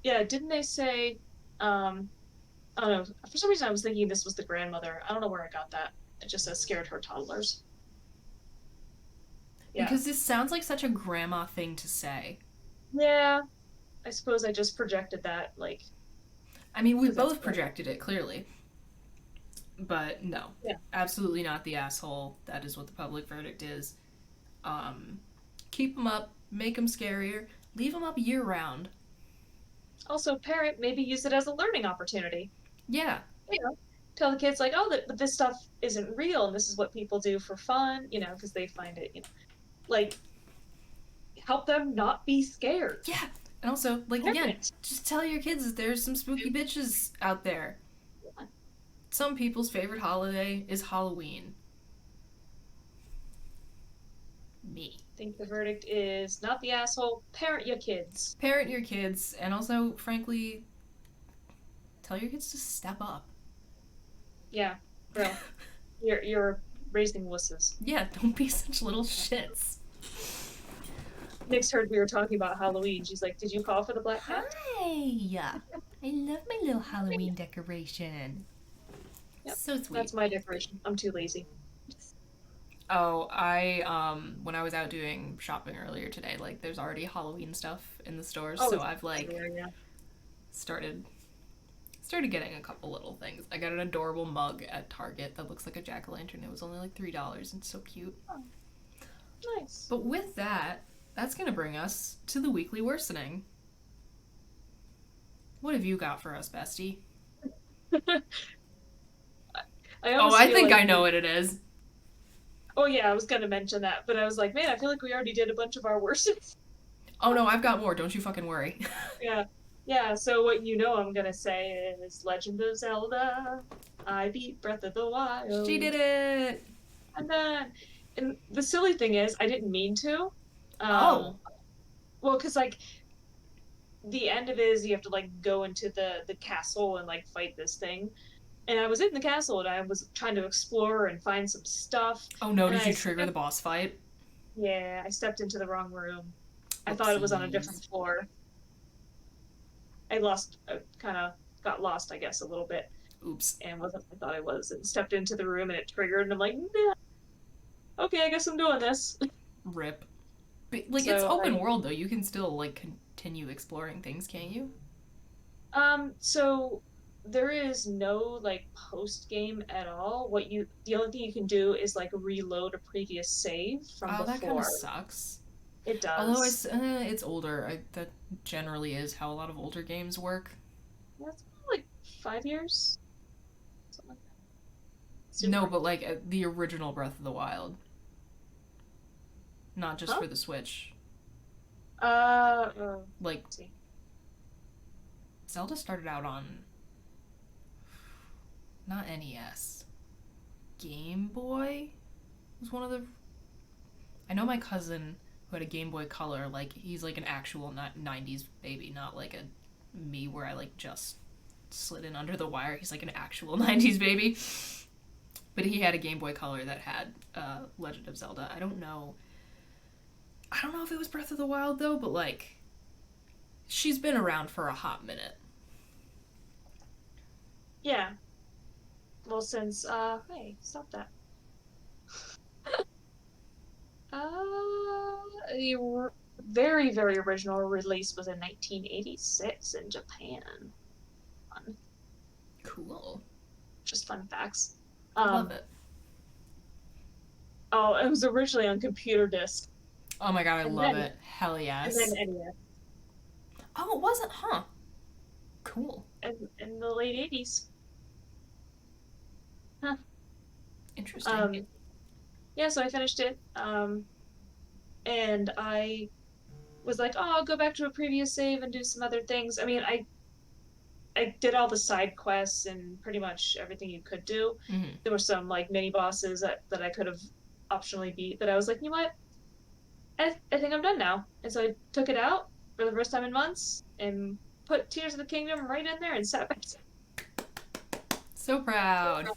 Yeah, didn't they say, I don't know, for some reason I was thinking this was the grandmother. I don't know where I got that. It just says scared her toddlers. Yeah. Because this sounds like such a grandma thing to say. Yeah. I suppose I just projected that, like... I mean, we both projected it, clearly. But no. Yeah. Absolutely not the asshole. That is what the public verdict is. Keep them up. Make them scarier. Leave them up year-round. Also, parent, maybe use it as a learning opportunity. Yeah. You know, tell the kids, like, oh, but this stuff isn't real, and this is what people do for fun, you know, because they find it, you know, like, help them not be scared. Yeah. And also, like, again, just tell your kids that there's some spooky bitches out there. Yeah. Some people's favorite holiday is Halloween. Me. I think the verdict is not the asshole, parent your kids. Parent your kids, and also, frankly, tell your kids to step up. Yeah, bro. You're raising wusses. Yeah, don't be such little shits. Nix heard we were talking about Halloween. She's like, did you call for the black cat? Hi! I love my little Halloween decoration. Yep. So sweet. That's my decoration. I'm too lazy. Oh, when I was out doing shopping earlier today, like, there's already Halloween stuff in the stores, so I've, like, started Started getting a couple little things. I got an adorable mug at Target that looks like a jack-o'-lantern. It was only like $3. It's so cute. Oh, nice. But with that, that's going to bring us to the weekly worsening. What have you got for us, bestie? I Oh, almost I feel think like I know what it is. oh yeah, I was gonna mention that, but I was like, man, I feel like we already did a bunch of our worst. Oh no, I've got more. Don't you fucking worry. Yeah. Yeah, so what you know I'm gonna say is Legend of Zelda. I beat Breath of the She did Wild. it. And then and the silly thing is I didn't mean to. Oh. Um well, cause like the end of it is you have to like go into the castle and like fight this thing. And I was in the castle and I was trying to explore and find some stuff. Oh no, And did you trigger the boss fight? yeah, I stepped into the wrong room. I thought it was on a Whoopsies. different floor. I lost, kind of got lost, I guess, a little bit, Oops. and wasn't what I thought I was, and stepped into the room, and it triggered, and I'm like, nah, okay, I guess I'm doing this. Rip. But, like, it's So open world, though. You can still, like, continue exploring things, can't you? so there is no like post game at all. The only thing you can do is like reload a previous save from Oh, that kind of before. sucks. It Although does. it's older. That generally is how a lot of older games work. That's like 5 years, something like that. No, Super but old. like the original Breath of the Wild, not just Huh? for the Switch. Like Let's see. Zelda started out on not NES, Game Boy was one of the. I know my cousin who had a Game Boy Color. Like he's like an actual '90s baby, not like a me where I like just slid in under the wire. He's like an actual '90s baby. But he had a Game Boy Color that had Legend of Zelda. I don't know. I don't know if it was Breath of the Wild though, but like she's been around for a hot minute. Yeah. Well, since hey, stop that. The very, very original release was in 1986 in Japan. Fun. Cool. Just fun facts. Love Um, it. oh, it was originally on computer disc, Oh my god, I and love then it. Hell and then yes. NES, Oh, it wasn't, huh? Cool. in the late 80s. Huh. Interesting. Um, yeah, so I finished it. And I was like, oh, I'll go back to a previous save and do some other things. I mean, I did all the side quests and pretty much everything you could do. Mm-hmm. There were some like mini bosses that I could have optionally beat that I was like, you know what? I think I'm done now. And so I took it out for the first time in months and put Tears of the Kingdom right in there and sat back. So proud.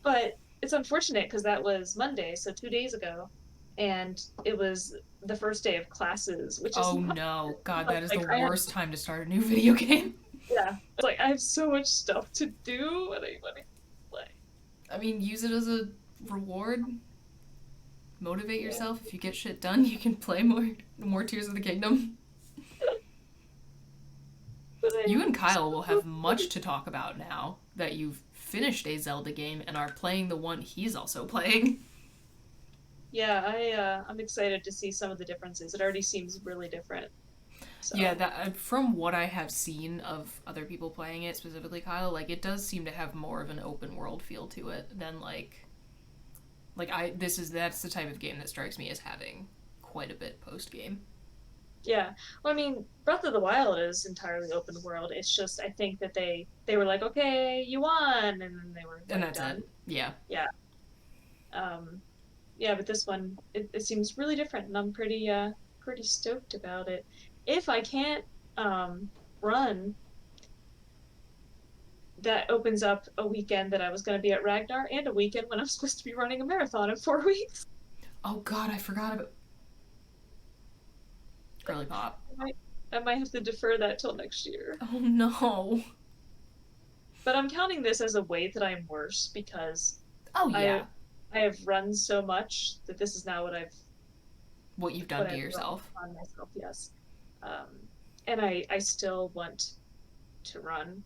But it's unfortunate because that was Monday, so 2 days ago. And it was the first day of classes, which is Oh not no. God, that is the like I had worst time to start a new video game. yeah. It's like I have so much stuff to do and I want to play. I mean, use it as a reward. Motivate Yeah. yourself. If you get shit done, you can play more Tears of the Kingdom. But You and Kyle will have much to talk about now that you've finished a Zelda game and are playing the one he's also playing. yeah, I'm excited to see some of the differences. It already seems really different. Yeah, So that from what I have seen of other people playing it, specifically Kyle, like it does seem to have more of an open world feel to it than like I that's the type of game that strikes me as having quite a bit post game. yeah. Well, I mean, Breath of the Wild is entirely open world. It's just I think that they were like, okay, you won, and then they were And like that's done. it. Yeah. Yeah. Um, yeah, but this one it seems really different, and I'm pretty stoked about it. If I can't run, that opens up a weekend that I was going to be at Ragnar and a weekend when I'm supposed to be running a marathon in 4 weeks. Oh god, I forgot about Girly Pop. I might have to defer that till next year. Oh no. But I'm counting this as a way that I'm worse because Oh I yeah. I have run so much that this is now What you've what done to I've brought yourself. on myself. Yes, and I still want to run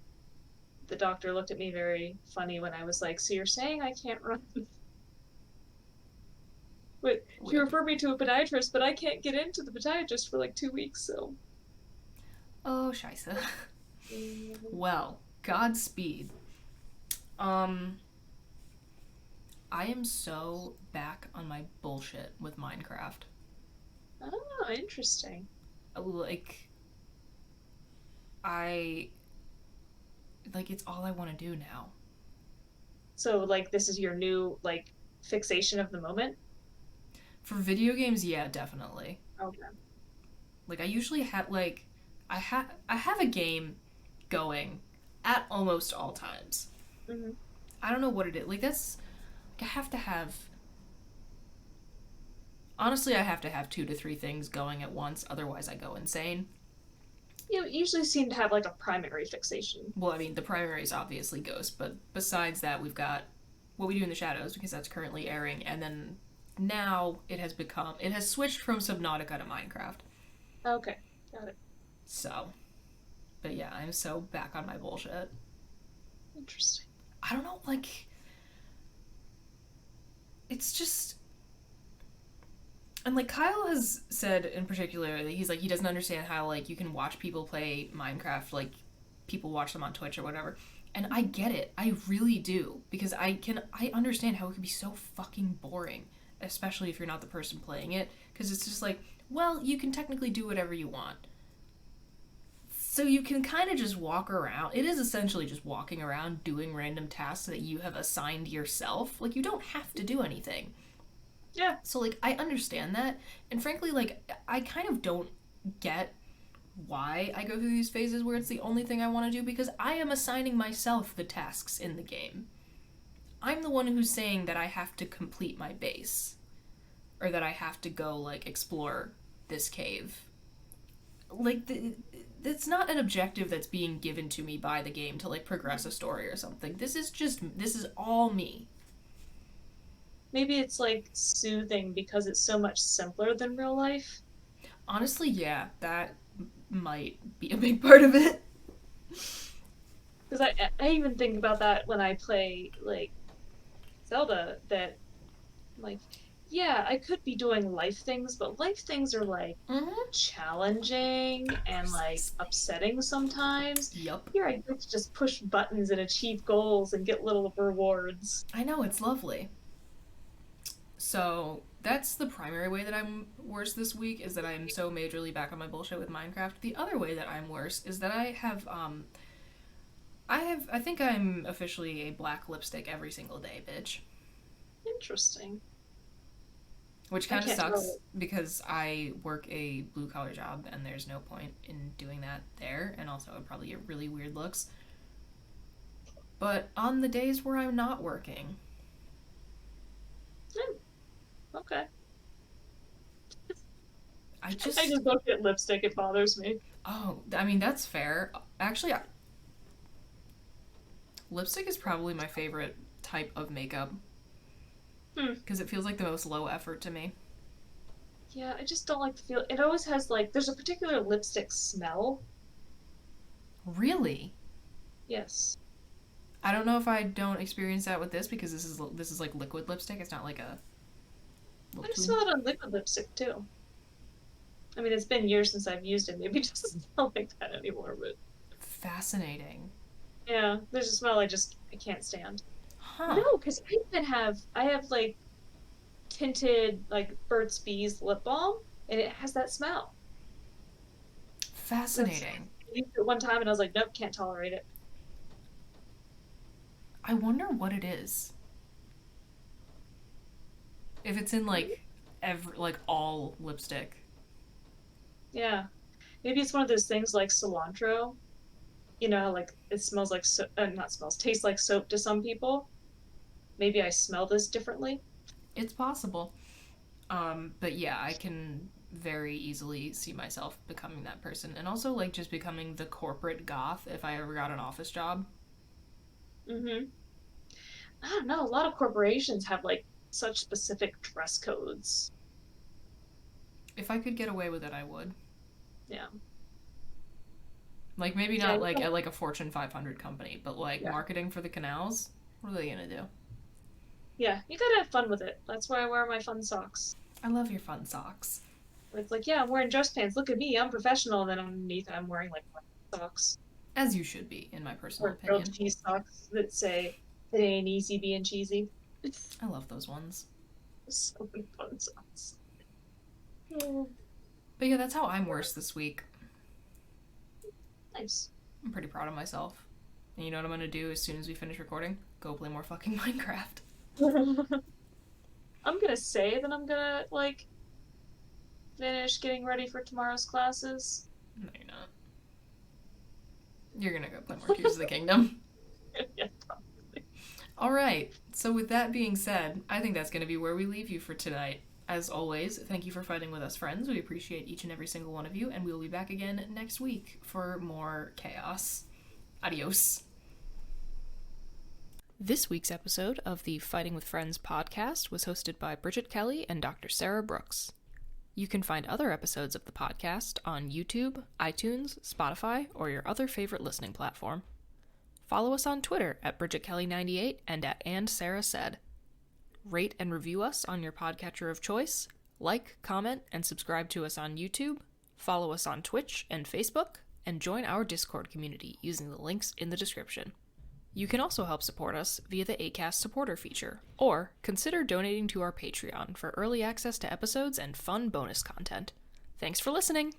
the doctor looked at me very funny when I was like, "So you're saying I can't run?" But he Rip. referred me to a podiatrist, but I can't get into the podiatrist for like 2 weeks, so. Oh, scheisse. Mm. Well, Godspeed. Um, I am so back on my bullshit with Minecraft. Oh, interesting. Like, I like it's all I want to do now. So, like, this is your new, like, fixation of the moment? For video games, yeah, definitely. Okay. Like I usually have like I have a game going at almost all times. Hmm. I don't know what it is. Like that's like, I have to have honestly I have to have 2 to 3 things going at once otherwise I go insane. You usually seem to have, like, a primary fixation. Well, I mean, the primary is obviously Ghost, but besides that, we've got What We Do in the Shadows because that's currently airing, and then now it has switched from Subnautica to Minecraft. Okay, got it. So, but yeah, I'm so back on my bullshit. Interesting. I don't know, like it's just and like Kyle has said in particular that he's like he doesn't understand how like you can watch people play Minecraft like people watch them on Twitch or whatever. And I get it. I really do because I understand how it could be so fucking boring, especially if you're not the person playing it because it's just like, well, you can technically do whatever you want. So you can kind of just walk around. It is essentially just walking around doing random tasks that you have assigned yourself. Like you don't have to do anything. Yeah. So like I understand that, and frankly like I kind of don't get why I go through these phases where it's the only thing I want to do because I am assigning myself the tasks in the game. I'm the one who's saying that I have to complete my base or that I have to go like explore this cave. Like it's not an objective that's being given to me by the game to like progress a story or something. This is all me. Maybe it's, like, soothing because it's so much simpler than real life. Honestly, yeah, that might be a big part of it. Because I even think about that when I play, like, Zelda, that, like, yeah, I could be doing life things, but life things are, like, Mm-hmm. challenging and, like, Precisely. upsetting sometimes. Yup. Here I get to just push buttons and achieve goals and get little rewards. I know, it's lovely. So that's the primary way that I'm worse this week is that I'm so majorly back on my bullshit with Minecraft. The other way that I'm worse is that I think I'm officially a black lipstick every single day, bitch. Interesting. Which I kind of can't tell. sucks because I work a blue collar job and there's no point in doing that there, and also I'd probably get really weird looks. But on the days where I'm not working, Hmm, okay. I I just just don't get lipstick. It bothers me. oh, I mean that's fair. Actually, lipstick is probably my favorite type of makeup Hmm. because it feels like the most low effort to me. Yeah, I just don't like the feel. It always has, like, there's a particular lipstick smell. Really? Yes. I don't know if I don't experience that with this because this is like liquid lipstick. It's not like a I little just tube. smell it on liquid lipstick too. I mean, it's been years since I've used it. Maybe it doesn't smell like that anymore, but Fascinating. yeah, there's a smell I can't stand. Huh. No, because I have, like, tinted, like, Burt's Bees lip balm, and it has that smell. That's Fascinating. I used it one time and I was like, nope, can't tolerate it. I wonder what it is. If it's in like like all lipstick. Yeah, maybe it's one of those things like cilantro. You know how, like, it smells like not smells, tastes like soap to some people. Maybe I smell this differently. It's possible. But yeah, I can very easily see myself becoming that person and also like just becoming the corporate goth if I ever got an office job. Hmm. I don't know. A lot of corporations have, like, such specific dress codes. If I could get away with it, I would. Yeah. Like, maybe Yeah, not like at like a Fortune 500 company, but like marketing for the canals, what are they gonna do? yeah, you gotta have fun with it. That's why I wear my fun socks. I love your fun socks. It's like, yeah, I'm wearing dress pants. Look at me, I'm professional. And then underneath, I'm wearing like socks As you should be, in my personal or grilled opinion. cheese socks that say "It ain't easy being cheesy." I love those ones. So many fun socks. Oh, But yeah, that's how I'm worse this week. nice. I'm pretty proud of myself. And you know what I'm gonna do as soon as we finish recording? Go play more fucking Minecraft. I'm gonna say that I'm gonna like finish getting ready for tomorrow's classes. No, you're not. You're gonna go play more Tears of the Kingdom. Yeah, probably. Alright, so with that being said, I think that's gonna be where we leave you for tonight. As always, thank you for fighting with us, friends. We appreciate each and every single one of you, and we will be back again next week for more chaos. Adios. This week's episode of the Fighting with Friends podcast was hosted by Bridget Kelly and Dr. Sarah Brookes. You can find other episodes of the podcast on YouTube, iTunes, Spotify, or your other favorite listening platform. Follow us on Twitter at BridgetKelly98 and at AndSarahSaid. Rate and review us on your podcatcher of choice. Like, comment, and subscribe to us on YouTube. Follow us on Twitch and Facebook, and join our Discord community using the links in the description. You can also help support us via the Acast supporter feature, or consider donating to our Patreon for early access to episodes and fun bonus content. Thanks for listening!